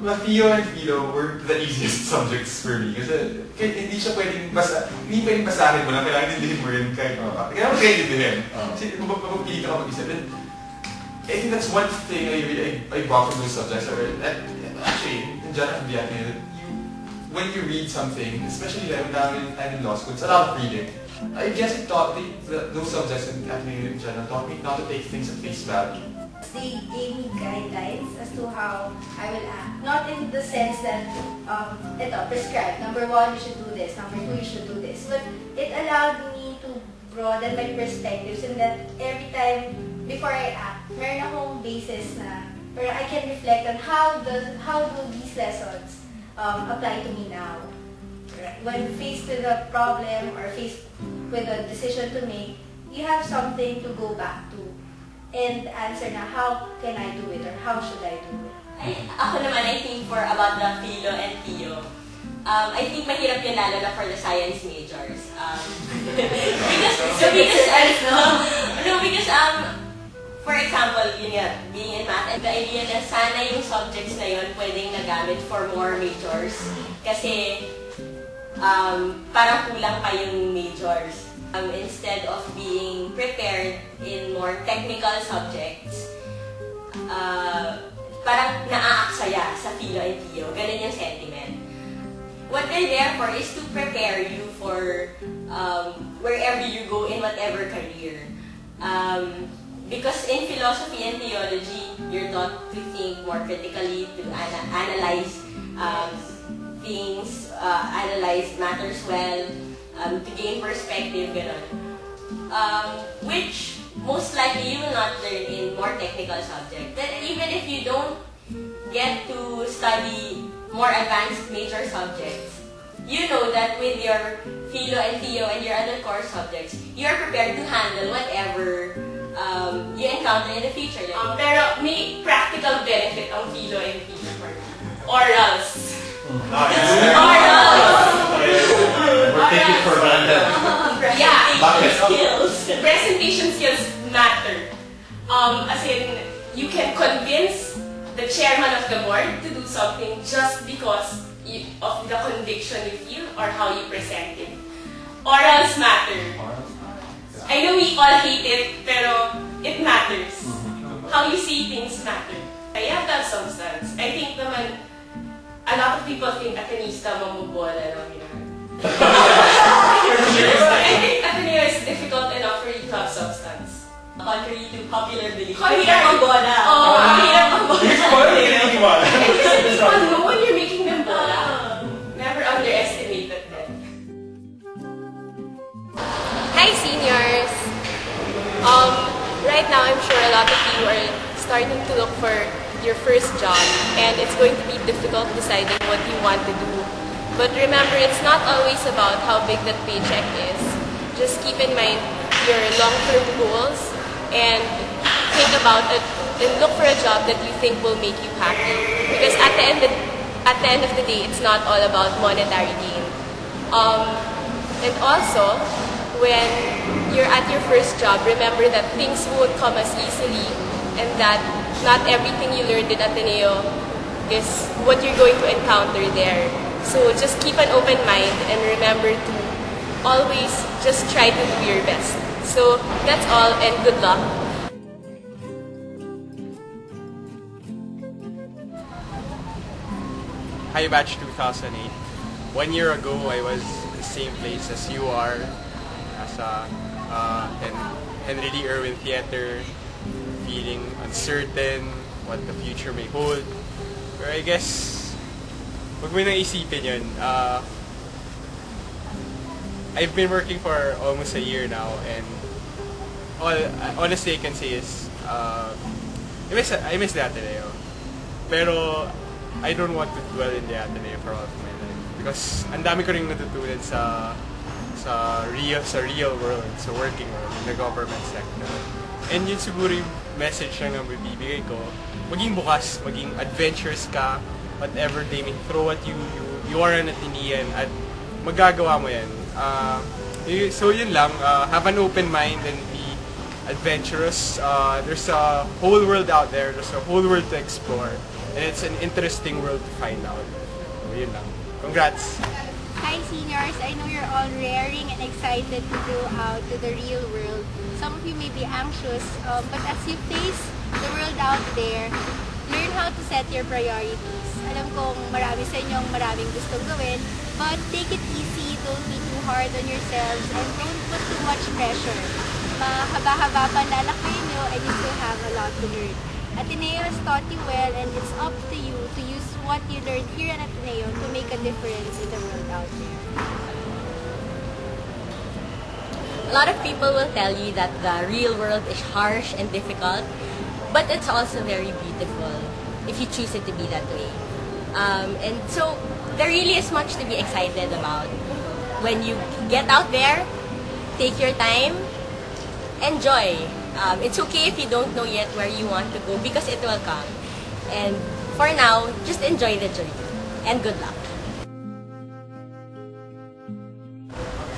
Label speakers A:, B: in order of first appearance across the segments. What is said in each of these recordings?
A: Theo and Philo were the easiest subjects for me kasi hindi pwedeng basahin mo lang, kailangan dindihin mo rin kahit kailangan mo rin dindihin. Kasi mapapili ka mag-isip. I think that's one thing I brought from those subjects. Actually, in general, when you read something, especially now I'm in law school, it's a lot of reading. I guess it taught those subjects in general taught me not to take things at face value.
B: They gave me guidelines as to how I will act. Not in the sense that, prescribed. Number 1, you should do this. Number 2, you should do this. But it allowed me to broaden my perspectives and that every time before I act, meron akong basis na where I can reflect on how do these lessons apply to me now. When faced with a problem or faced with a decision to make, you have something to go back to and answer na how can I do it or how should I do it.
C: Ako naman, I think about the Philo and Theo. I think mahirap yun lalo na for the science majors. For example, yun nga, being in math, and the idea na sana yung subjects na yun pwedeng nagamit for more majors. Kasi parang kulang pa yung majors. Instead of being prepared in more technical subjects, parang naaaksaya sa Philo and Theo. Ganun yung sentiment. What they're there for is to prepare you for wherever you go in whatever career. Because in philosophy and theology, you're taught to think more critically, to analyze things, analyze matters well, to gain perspective, gano'n. Which most likely you will not learn in more technical subjects. That even if you don't get to study more advanced major subjects, you know that with your Philo and Theo and your other core subjects, you are prepared to handle whatever you encounter in the future.
D: Pero may practical benefit ang Philo and Theo for me. Orals.
A: Take it for granted.
D: Presentation skills matter. As in, you can convince the chairman of the board to do something just because of the conviction you feel or how you present it. Orals matter. I know we all hate it, pero it matters. How you see things matter. I have that substance. I think naman, a lot of people think Atenista mamubola lang yan. I think Ateneo is difficult enough for you to have substance.
C: Contrary to popular belief.
D: Mahirap magbola. Mahirap magbola. And kasi people know when you're making them bola. Never underestimate them.
E: Hi seniors! Right now I'm sure a lot of you are starting to look for your first job and it's going to be difficult deciding what you want to do. But remember, it's not always about how big that paycheck is. Just keep in mind your long-term goals and think about it and look for a job that you think will make you happy. Because at the end of the day, it's not all about monetary gain. And also, when you're at your first job, remember that things won't come as easily and that not everything you learned in Ateneo is what you're going to encounter there. So just keep an open mind and remember to always just try to do your best. So that's all and good luck.
F: Hi Batch 2008. 1 year ago, I was in the same place as you are, as Henry D. Irwin Theater, feeling uncertain what the future may hold. But I guess, wag mo nang isipin yun. I've been working for almost a year now, and honestly I can say is, I miss the Ateneo. Pero, I don't want to dwell in the Ateneo for all of my life. Because, ang dami ko rin natutunan sa real world, sa working world, in the government sector. And yun siguro yung message na mabibigay ko. Maging bukas, maging adventurous ka, whatever they may throw at you, you are an Atenean at magagawa mo yan. So yun lang, have an open mind and adventurous. There's a whole world out there. There's a whole world to explore. And it's an interesting world to find out. So, yun lang. Congrats!
B: Hi seniors, I know you're all raring and excited to go out to the real world. Some of you may be anxious, but as you face the world out there, learn how to set your priorities. Alam kong marami sa inyong maraming gustong gawin, but take it easy, don't be too hard on yourselves, and don't put too much pressure. Mahaba-haba pa lalakayin nyo and you still have a lot to learn. Ateneo has taught you well, and it's up to you to use what you learned here at Ateneo to make a difference in the world out there.
C: A lot of people will tell you that the real world is harsh and difficult, but it's also very beautiful if you choose it to be that way. And so there really is much to be excited about. When you get out there, take your time, enjoy. It's okay if you don't know yet where you want to go because it will come. And for now, just enjoy the journey. And good luck.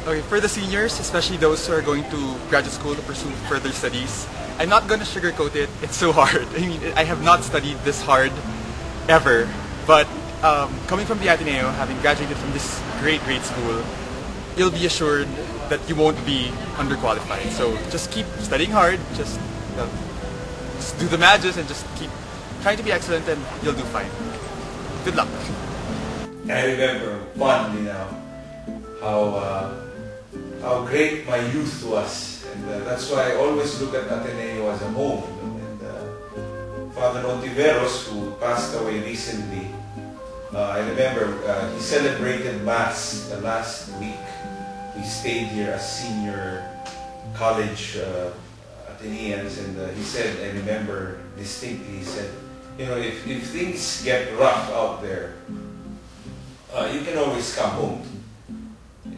A: Okay, for the seniors, especially those who are going to graduate school to pursue further studies, I'm not going to sugarcoat it. It's so hard. I mean, I have not studied this hard ever. But coming from the Ateneo, having graduated from this great school, you'll be assured that you won't be underqualified. So just keep studying hard, just do the Magis and just keep trying to be excellent and you'll do fine. Good luck.
G: I remember fondly now how great my youth was, and that's why I always look at Ateneo as a home. And Father Ontiveros, who passed away recently, I remember he celebrated Mass the last week. We stayed here as senior college Ateneans, and he said, I remember distinctly, he said, you know, if things get rough out there, you can always come home.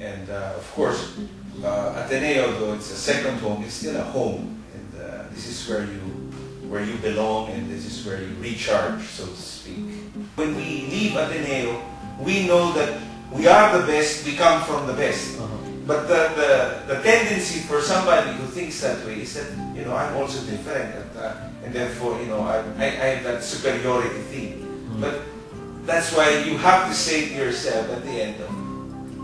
G: And of course, Ateneo, though it's a second home, it's still a home. And this is where you belong, and this is where you recharge, so to speak. When we leave Ateneo, we know that we are the best, we come from the best. But the tendency for somebody who thinks that way is that, you know, I'm also different, and therefore, you know, I have that superiority thing. But that's why you have to say to yourself at the end,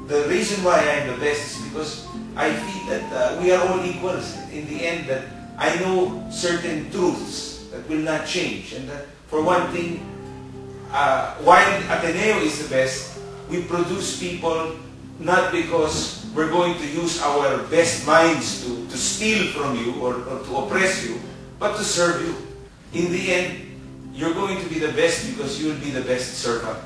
G: the reason why I'm the best is because I feel that we are all equals. In the end, that I know certain truths that will not change. And that, for one thing, while Ateneo is the best, we produce people not because we're going to use our best minds to steal from you or to oppress you, but to serve you. In the end, you're going to be the best because you will be the best servant.